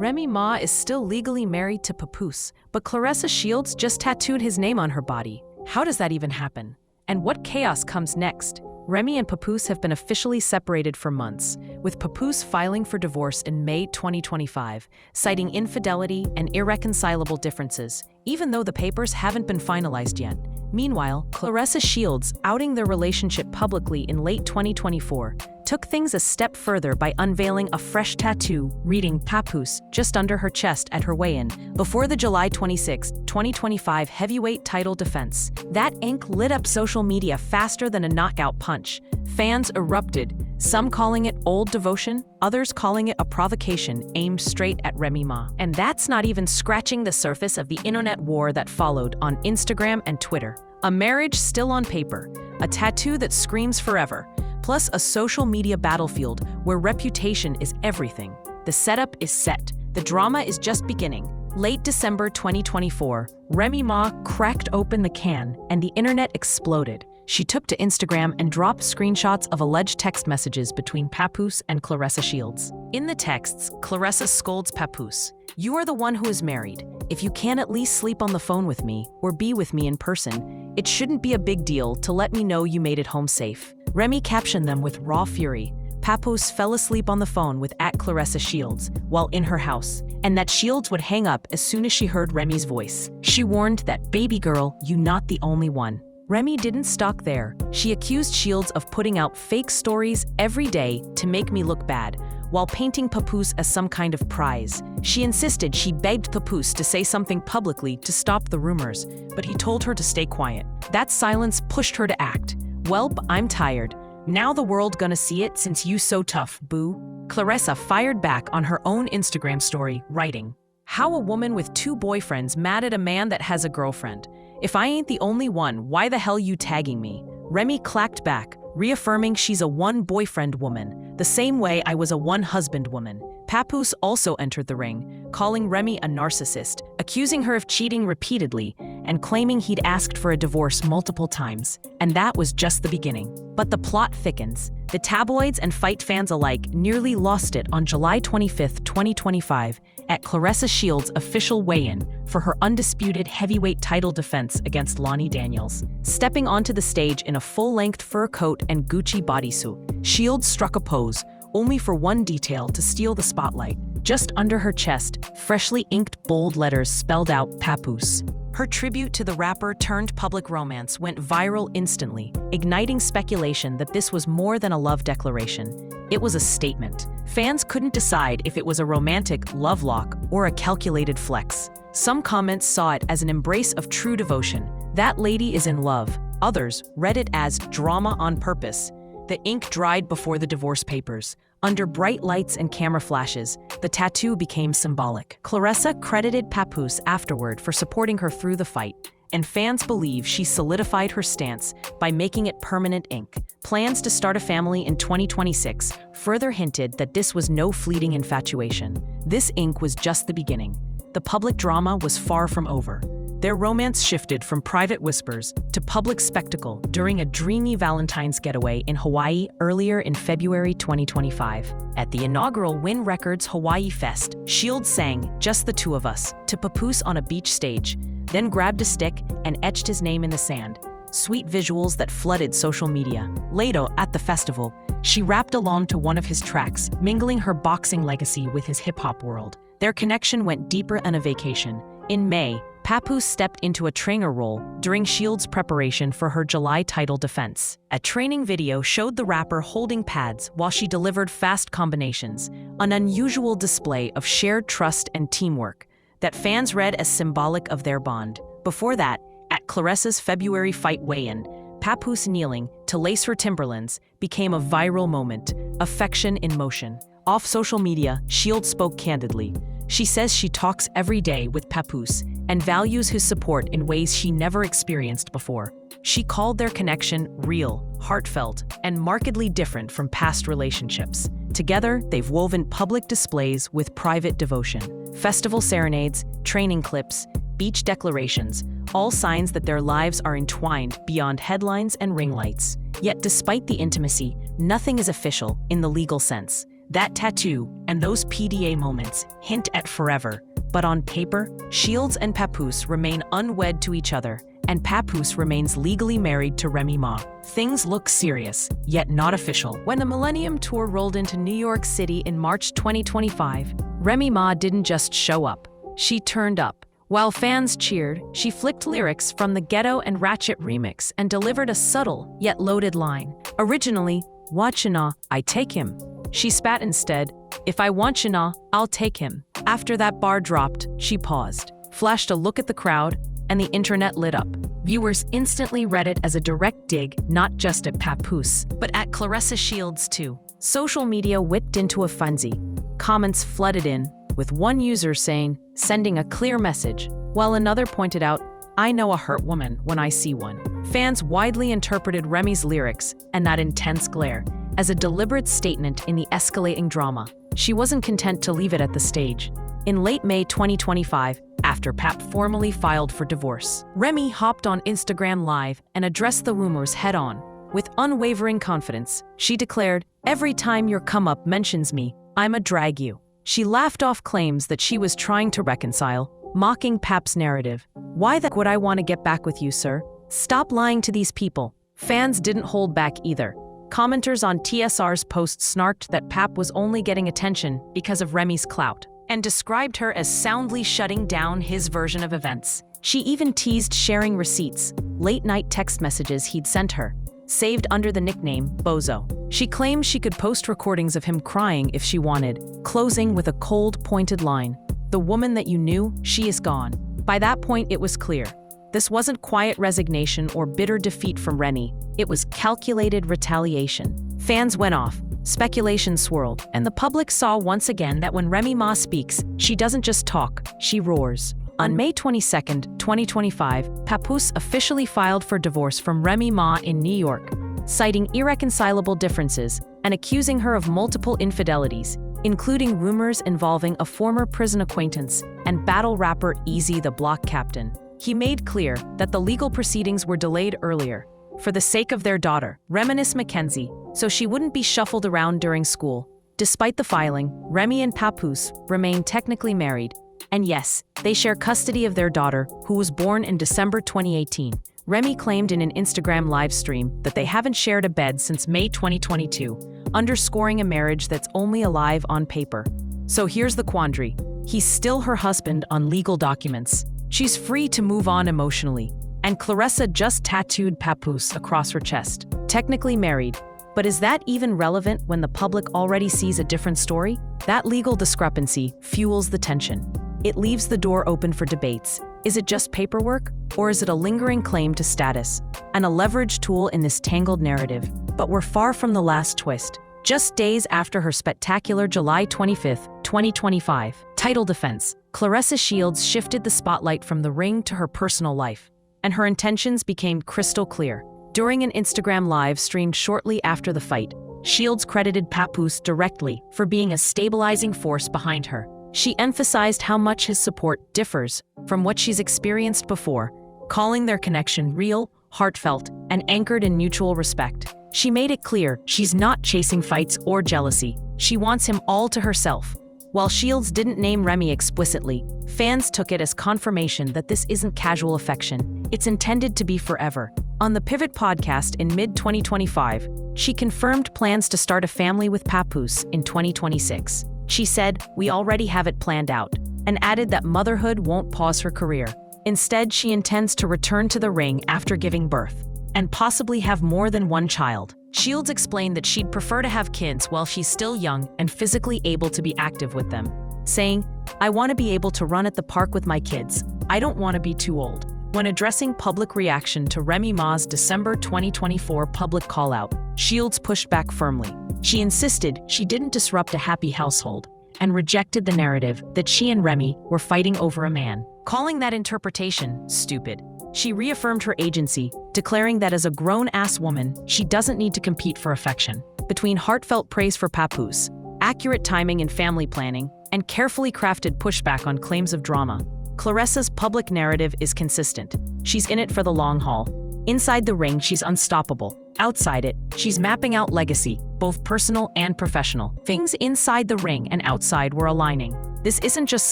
Remy Ma is still legally married to Papoose, but Claressa Shields just tattooed his name on her body. How does that even happen? And what chaos comes next? Remy and Papoose have been officially separated for months, with Papoose filing for divorce in May 2025, citing infidelity and irreconcilable differences, even though the papers haven't been finalized yet. Meanwhile, Claressa Shields, outing their relationship publicly in late 2024, took things a step further by unveiling a fresh tattoo reading Papoose just under her chest at her weigh-in before the July 26, 2025 heavyweight title defense. That ink lit up social media faster than a knockout punch. Fans erupted, some calling it old devotion, others calling it a provocation aimed straight at Remy Ma. And that's not even scratching the surface of the internet war that followed on Instagram and Twitter. A marriage still on paper, a tattoo that screams forever, plus a social media battlefield where reputation is everything. The setup is set. The drama is just beginning. Late December 2024, Remy Ma cracked open the can and the internet exploded. She took to Instagram and dropped screenshots of alleged text messages between Papoose and Claressa Shields. In the texts, Claressa scolds Papoose. "You are the one who is married. If you can at least sleep on the phone with me or be with me in person, it shouldn't be a big deal to let me know you made it home safe." Remy captioned them with raw fury. Papoose fell asleep on the phone with @Claressa Shields while in her house, and that Shields would hang up as soon as she heard Remy's voice. She warned that, "Baby girl, you not the only one." Remy didn't stop there. She accused Shields of putting out fake stories every day to make me look bad, while painting Papoose as some kind of prize. She insisted she begged Papoose to say something publicly to stop the rumors, but he told her to stay quiet. That silence pushed her to act. "Welp, I'm tired. Now the world gonna see it since you so tough, boo." Claressa fired back on her own Instagram story, writing, "How a woman with 2 boyfriends mad at a man that has a girlfriend? If I ain't the only one, why the hell you tagging me?" Remy clacked back, reaffirming she's a one-boyfriend woman, the same way I was a one-husband woman. Papoose also entered the ring, calling Remy a narcissist, accusing her of cheating repeatedly, and claiming he'd asked for a divorce multiple times. And that was just the beginning. But the plot thickens. The tabloids and fight fans alike nearly lost it on July 25, 2025, at Claressa Shields' official weigh-in for her undisputed heavyweight title defense against Lonnie Daniels. Stepping onto the stage in a full-length fur coat and Gucci bodysuit, Shields struck a pose, only for one detail to steal the spotlight. Just under her chest, freshly inked bold letters spelled out Papoose. Her tribute to the rapper turned public romance went viral instantly, igniting speculation that this was more than a love declaration. It was a statement. Fans couldn't decide if it was a romantic love lock or a calculated flex. Some comments saw it as an embrace of true devotion. "That lady is in love." Others read it as drama on purpose. The ink dried before the divorce papers. Under bright lights and camera flashes, the tattoo became symbolic. Claressa credited Papoose afterward for supporting her through the fight, and fans believe she solidified her stance by making it permanent ink. Plans to start a family in 2026 further hinted that this was no fleeting infatuation. This ink was just the beginning. The public drama was far from over. Their romance shifted from private whispers to public spectacle during a dreamy Valentine's getaway in Hawaii earlier in February 2025. At the inaugural Win Records Hawaii Fest, Shields sang "Just the Two of Us" to Papoose on a beach stage, then grabbed a stick and etched his name in the sand. Sweet visuals that flooded social media. Later, at the festival, she rapped along to one of his tracks, mingling her boxing legacy with his hip-hop world. Their connection went deeper than a vacation. In May, Papoose stepped into a trainer role during Shields' preparation for her July title defense. A training video showed the rapper holding pads while she delivered fast combinations, an unusual display of shared trust and teamwork that fans read as symbolic of their bond. Before that, at Claressa's February fight weigh-in, Papoose kneeling to lace her Timberlands became a viral moment, affection in motion. Off social media, Shields spoke candidly. She says she talks every day with Papoose and values his support in ways she never experienced before. She called their connection real, heartfelt, and markedly different from past relationships. Together, they've woven public displays with private devotion. Festival serenades, training clips, beach declarations, all signs that their lives are entwined beyond headlines and ring lights. Yet despite the intimacy, nothing is official in the legal sense. That tattoo and those PDA moments hint at forever. But on paper, Shields and Papoose remain unwed to each other, and Papoose remains legally married to Remy Ma. Things look serious, yet not official. When the Millennium Tour rolled into New York City in March 2025, Remy Ma didn't just show up. She turned up. While fans cheered, she flicked lyrics from the Ghetto and Ratchet remix and delivered a subtle, yet loaded line. Originally, "Watchina, I take him." She spat instead, "If I wantchina, I'll take him." After that bar dropped, she paused, flashed a look at the crowd, and the internet lit up. Viewers instantly read it as a direct dig, not just at Papoose, but at Claressa Shields too. Social media whipped into a frenzy. Comments flooded in, with one user saying, "Sending a clear message," while another pointed out, "I know a hurt woman when I see one." Fans widely interpreted Remy's lyrics and that intense glare as a deliberate statement in the escalating drama. She wasn't content to leave it at the stage. In late May 2025, after Pap formally filed for divorce, Remy hopped on Instagram Live and addressed the rumors head-on. With unwavering confidence, she declared, "Every time your come-up mentions me, I'ma drag you." She laughed off claims that she was trying to reconcile, mocking Pap's narrative. "Why the would I want to get back with you, sir? Stop lying to these people." Fans didn't hold back either. Commenters on TSR's post snarked that Pap was only getting attention because of Remy's clout, and described her as soundly shutting down his version of events. She even teased sharing receipts, late-night text messages he'd sent her, saved under the nickname Bozo. She claimed she could post recordings of him crying if she wanted, closing with a cold, pointed line, "The woman that you knew, she is gone." By that point, it was clear. This wasn't quiet resignation or bitter defeat from Remy. It was calculated retaliation. Fans went off, speculation swirled, and the public saw once again that when Remy Ma speaks, she doesn't just talk, she roars. On May 22, 2025, Papoose officially filed for divorce from Remy Ma in New York, citing irreconcilable differences and accusing her of multiple infidelities, including rumors involving a former prison acquaintance and battle rapper Easy the Block Captain. He made clear that the legal proceedings were delayed earlier, for the sake of their daughter, Reminisce Mackenzie, so she wouldn't be shuffled around during school. Despite the filing, Remy and Papoose remain technically married, and yes, they share custody of their daughter, who was born in December 2018. Remy claimed in an Instagram live stream that they haven't shared a bed since May 2022, underscoring a marriage that's only alive on paper. So here's the quandary. He's still her husband on legal documents. She's free to move on emotionally, and Claressa just tattooed Papoose across her chest. Technically married, but is that even relevant when the public already sees a different story? That legal discrepancy fuels the tension. It leaves the door open for debates. Is it just paperwork, or is it a lingering claim to status, and a leverage tool in this tangled narrative? But we're far from the last twist. Just days after her spectacular July 25, 2025, title defense, Claressa Shields shifted the spotlight from the ring to her personal life, and her intentions became crystal clear. During an Instagram live streamed shortly after the fight, Shields credited Papoose directly for being a stabilizing force behind her. She emphasized how much his support differs from what she's experienced before, calling their connection real, heartfelt, and anchored in mutual respect. She made it clear she's not chasing fights or jealousy. She wants him all to herself. While Shields didn't name Remy explicitly, fans took it as confirmation that this isn't casual affection. It's intended to be forever. On the Pivot podcast in mid-2025, she confirmed plans to start a family with Papoose in 2026. She said, "We already have it planned out," and added that motherhood won't pause her career. Instead, she intends to return to the ring after giving birth, and possibly have more than one child. Shields explained that she'd prefer to have kids while she's still young and physically able to be active with them, saying, "I want to be able to run at the park with my kids. I don't want to be too old." When addressing public reaction to Remy Ma's December 2024 public call-out, Shields pushed back firmly. She insisted she didn't disrupt a happy household, and rejected the narrative that she and Remy were fighting over a man, calling that interpretation stupid. She reaffirmed her agency, declaring that as a grown-ass woman, she doesn't need to compete for affection. Between heartfelt praise for Papoose, accurate timing in family planning, and carefully crafted pushback on claims of drama, Claressa's public narrative is consistent. She's in it for the long haul. Inside the ring, she's unstoppable. Outside it, she's mapping out legacy, both personal and professional. Things inside the ring and outside were aligning. This isn't just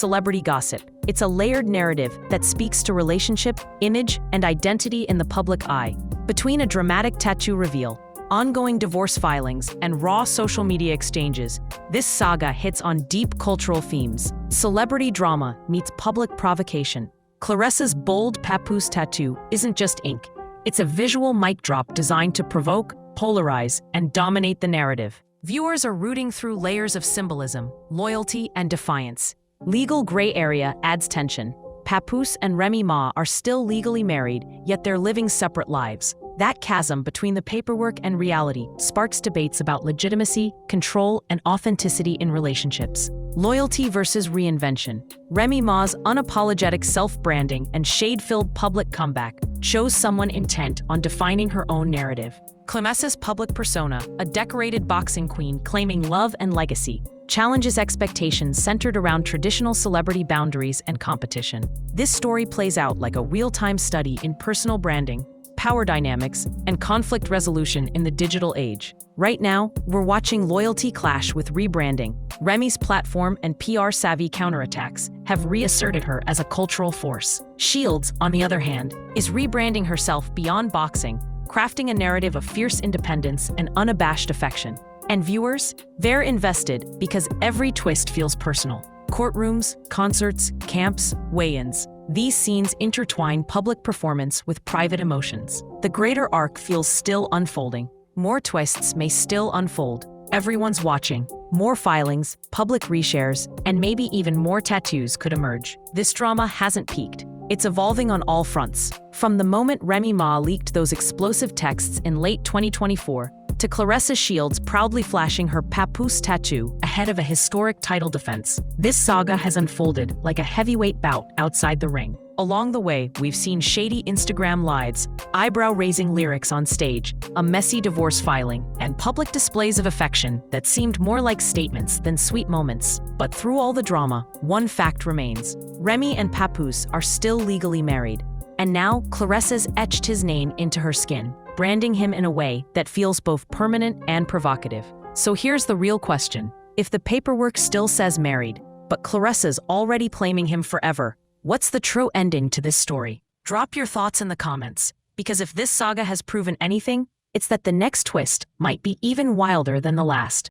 celebrity gossip. It's a layered narrative that speaks to relationship, image, and identity in the public eye. Between a dramatic tattoo reveal, ongoing divorce filings, and raw social media exchanges, this saga hits on deep cultural themes. Celebrity drama meets public provocation. Claressa's bold Papoose tattoo isn't just ink. It's a visual mic drop designed to provoke, polarize, and dominate the narrative. Viewers are rooting through layers of symbolism, loyalty, and defiance. Legal gray area adds tension. Papoose and Remy Ma are still legally married, yet they're living separate lives. That chasm between the paperwork and reality sparks debates about legitimacy, control, and authenticity in relationships. Loyalty versus reinvention. Remy Ma's unapologetic self-branding and shade-filled public comeback shows someone intent on defining her own narrative. Claressa's public persona, a decorated boxing queen claiming love and legacy, challenges expectations centered around traditional celebrity boundaries and competition. This story plays out like a real-time study in personal branding, power dynamics, and conflict resolution in the digital age. Right now, we're watching loyalty clash with rebranding. Remy's platform and PR-savvy counterattacks have reasserted her as a cultural force. Shields, on the other hand, is rebranding herself beyond boxing, crafting a narrative of fierce independence and unabashed affection. And viewers, they're invested because every twist feels personal. Courtrooms, concerts, camps, weigh-ins. These scenes intertwine public performance with private emotions. The greater arc feels still unfolding. More twists may still unfold. Everyone's watching. More filings, public reshares, and maybe even more tattoos could emerge. This drama hasn't peaked. It's evolving on all fronts. From the moment Remy Ma leaked those explosive texts in late 2024, to Claressa Shields proudly flashing her Papoose tattoo ahead of a historic title defense, this saga has unfolded like a heavyweight bout outside the ring. Along the way, we've seen shady Instagram lives, eyebrow-raising lyrics on stage, a messy divorce filing, and public displays of affection that seemed more like statements than sweet moments. But through all the drama, one fact remains. Remy and Papoose are still legally married. And now, Claressa's etched his name into her skin, branding him in a way that feels both permanent and provocative. So here's the real question. If the paperwork still says married, but Claressa's already claiming him forever, what's the true ending to this story? Drop your thoughts in the comments, because if this saga has proven anything, it's that the next twist might be even wilder than the last.